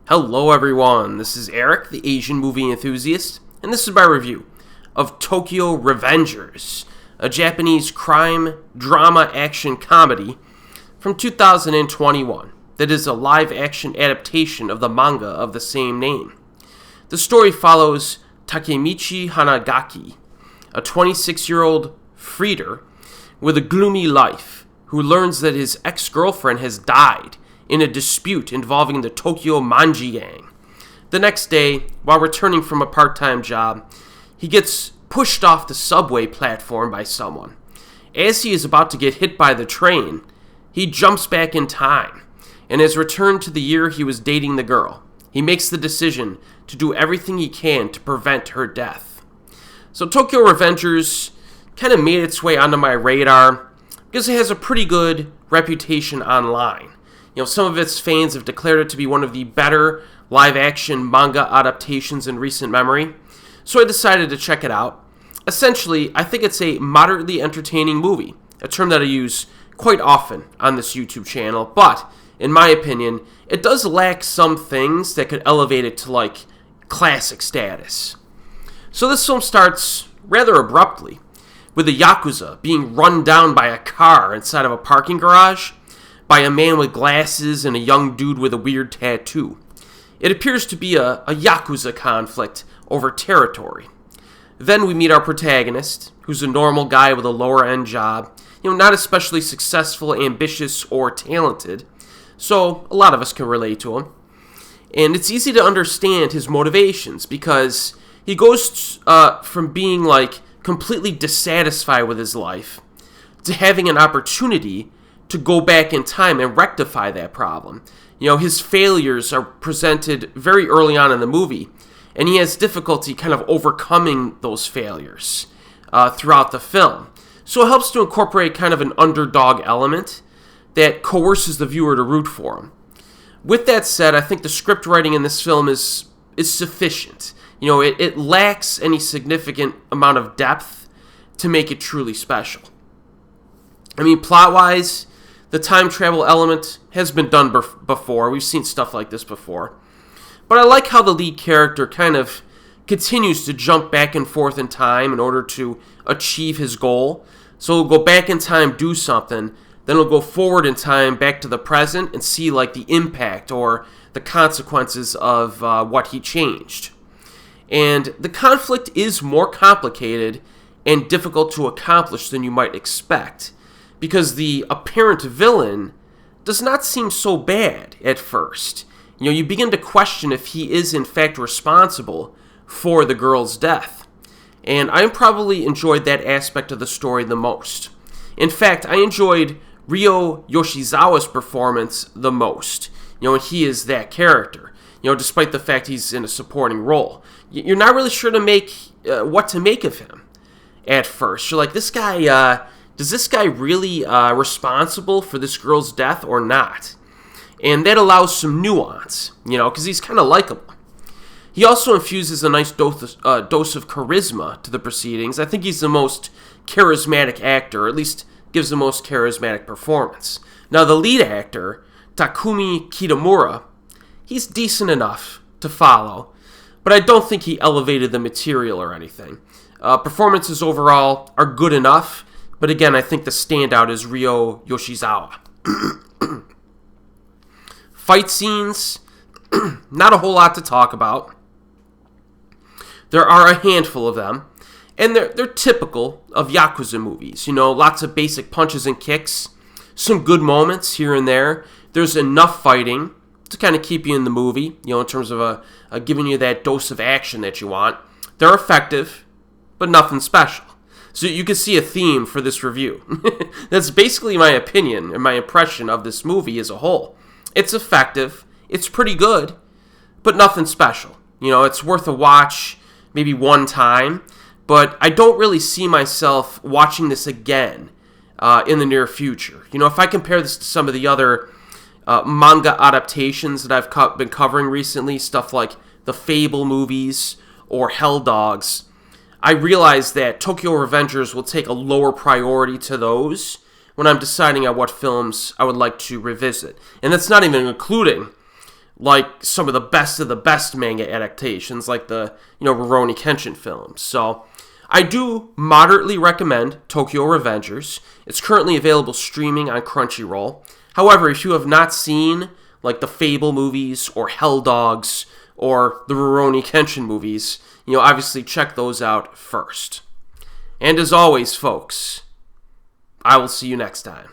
Hello everyone, this is Erik, the Asian movie enthusiast, and this is my review of Tokyo Revengers, a Japanese crime, drama, action comedy from 2021 that is a live-action adaptation of the manga of the same name. The story follows Takemichi Hanagaki, a 26-year-old freeter with a gloomy life who learns that his ex-girlfriend has died in a dispute involving the Tokyo Manji Gang. The next day, while returning from a part-time job, he gets pushed off the subway platform by someone. As he is about to get hit by the train, he jumps back in time and has returned to the year he was dating the girl. He makes the decision to do everything he can to prevent her death. So Tokyo Revengers kind of made its way onto my radar because it has a pretty good reputation online. Some of its fans have declared it to be one of the better live-action manga adaptations in recent memory, so I decided to check it out. Essentially, I think it's a moderately entertaining movie, a term that I use quite often on this YouTube channel, but, in my opinion, it does lack some things that could elevate it to, classic status. So this film starts rather abruptly, with a Yakuza being run down by a car inside of a parking garage, by a man with glasses and a young dude with a weird tattoo. It appears to be a Yakuza conflict over territory. Then we meet our protagonist, who's a normal guy with a lower-end job, not especially successful, ambitious, or talented, so a lot of us can relate to him. And it's easy to understand his motivations, because he goes from being, completely dissatisfied with his life, to having an opportunity to go back in time and rectify that problem. His failures are presented very early on in the movie, and he has difficulty kind of overcoming those failures throughout the film. So it helps to incorporate kind of an underdog element that coerces the viewer to root for him. With that said, I think the script writing in this film is sufficient. It lacks any significant amount of depth to make it truly special. Plot-wise, the time travel element has been done before. We've seen stuff like this before. But I like how the lead character kind of continues to jump back and forth in time in order to achieve his goal. So he'll go back in time, do something, then he'll go forward in time back to the present and see the impact or the consequences of what he changed. And the conflict is more complicated and difficult to accomplish than you might expect, because the apparent villain does not seem so bad at first. You begin to question if he is in fact responsible for the girl's death. And I probably enjoyed that aspect of the story the most. In fact, I enjoyed Ryo Yoshizawa's performance the most. And he is that character, despite the fact he's in a supporting role. You're not really sure what to make of him at first. You're like, this guy... Is this guy really responsible for this girl's death or not? And that allows some nuance, because he's kind of likable. He also infuses a nice dose of charisma to the proceedings. I think he's the most charismatic actor, or at least gives the most charismatic performance. Now, the lead actor, Takumi Kitamura, he's decent enough to follow, but I don't think he elevated the material or anything. Performances overall are good enough, but again, I think the standout is Ryo Yoshizawa. Fight scenes, not a whole lot to talk about. There are a handful of them, and they're typical of Yakuza movies. Lots of basic punches and kicks, some good moments here and there. There's enough fighting to kind of keep you in the movie, in terms of giving you that dose of action that you want. They're effective, but nothing special. So you can see a theme for this review. That's basically my opinion and my impression of this movie as a whole. It's effective, it's pretty good, but nothing special. It's worth a watch maybe one time, but I don't really see myself watching this again in the near future. If I compare this to some of the other manga adaptations that I've been covering recently, stuff like the Fable movies or Hell Dogs, I realize that Tokyo Revengers will take a lower priority to those when I'm deciding on what films I would like to revisit. And that's not even including like some of the best manga adaptations, like the, Rurouni Kenshin films. So I do moderately recommend Tokyo Revengers. It's currently available streaming on Crunchyroll. However, if you have not seen like the Fable movies or Hell Dogs or the Rurouni Kenshin movies, obviously check those out first. And as always, folks, I will see you next time.